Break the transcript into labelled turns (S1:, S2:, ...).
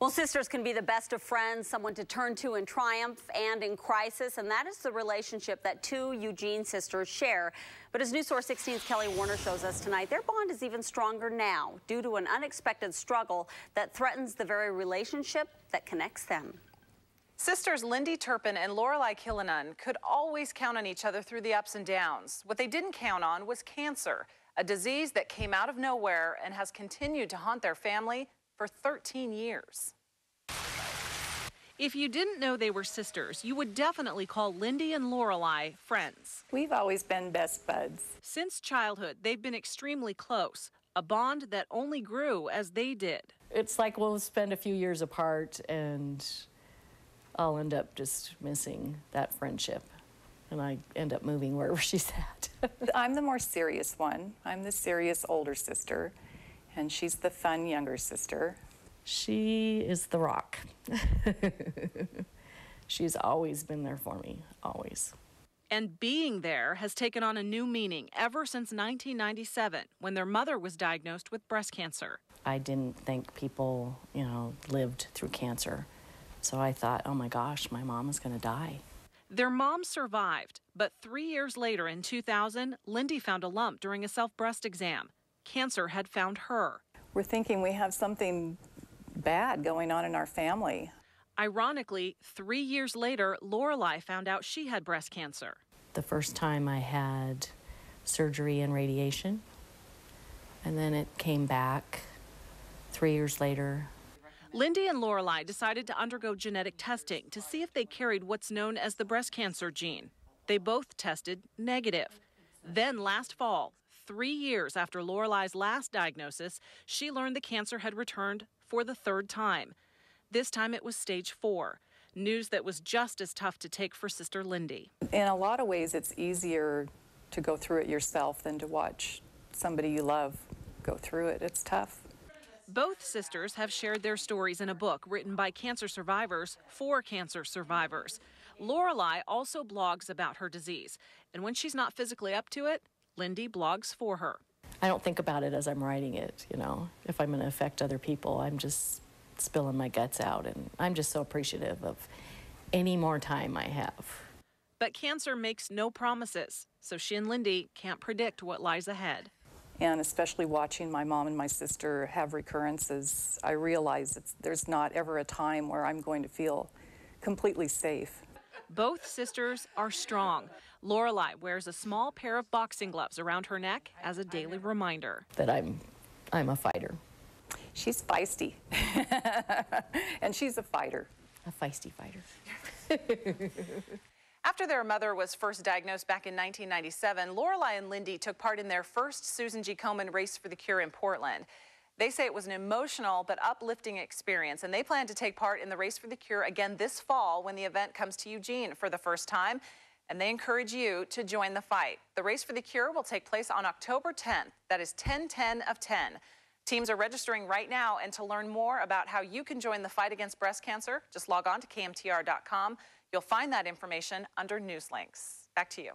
S1: Well, sisters can be the best of friends, someone to turn to in triumph and in crisis, and that is the relationship that two Eugene sisters share. But as NewsSource 16's Kelly Warner shows us tonight, their bond is even stronger now due to an unexpected struggle that threatens the very relationship that connects them.
S2: Sisters LIndy Turpin and Lorelei could always count on each other through the ups and downs. What they didn't count on was cancer, a disease that came out of nowhere and has continued to haunt their family for 13 years.
S3: If you didn't know they were sisters, you would definitely call LIndy and Lorelei friends.
S4: We've always been best buds.
S3: Since childhood, they've been extremely close, a bond that only grew as they did.
S5: It's like we'll spend a few years apart and I'll end up just missing that friendship. And I end up moving wherever she's at.
S4: I'm the more serious one. I'm the serious older sister, and she's the fun younger sister.
S5: She is the rock. She's always been there for me, always.
S3: And being there has taken on a new meaning ever since 1997, when their mother was diagnosed with breast cancer.
S5: I didn't think people, lived through cancer. So I thought, oh my gosh, my mom is going to die.
S3: Their mom survived, but 3 years later in 2000, LIndy found a lump during a self-breast exam. Cancer had found her.
S4: We're thinking we have something bad going on in our family.
S3: Ironically, 3 years later, Lorelei found out she had breast cancer.
S5: The first time I had surgery and radiation, and then it came back 3 years later.
S3: LIndy and Lorelei decided to undergo genetic testing to see if they carried what's known as the breast cancer gene. They both tested negative. Then last fall, 3 years after Lorelei's last diagnosis, she learned the cancer had returned for the third time. This time it was stage 4, news that was just as tough to take for sister LIndy.
S4: In a lot of ways, it's easier to go through it yourself than to watch somebody you love go through it. It's tough.
S3: Both sisters have shared their stories in a book written by cancer survivors for cancer survivors. Lorelei also blogs about her disease, and when she's not physically up to it, LIndy blogs for her.
S5: I don't think about it as I'm writing it, If I'm going to affect other people, I'm just spilling my guts out, and I'm just so appreciative of any more time I have.
S3: But cancer makes no promises, so she and LIndy can't predict what lies ahead.
S4: And especially watching my mom and my sister have recurrences, I realize there's not ever a time where I'm going to feel completely safe.
S3: Both sisters are strong. Lorelei wears a small pair of boxing gloves around her neck as a daily reminder
S5: that I'm a fighter.
S4: She's feisty, and she's a fighter.
S5: A feisty fighter.
S2: After their mother was first diagnosed back in 1997, Lorelei and LIndy took part in their first Susan G. Komen Race for the Cure in Portland. They say it was an emotional but uplifting experience, and they plan to take part in the Race for the Cure again this fall when the event comes to Eugene for the first time, and they encourage you to join the fight. The Race for the Cure will take place on October 10th. That is 10-10 of 10. Teams are registering right now, and to learn more about how you can join the fight against breast cancer, just log on to KMTR.com. You'll find that information under News Links. Back to you.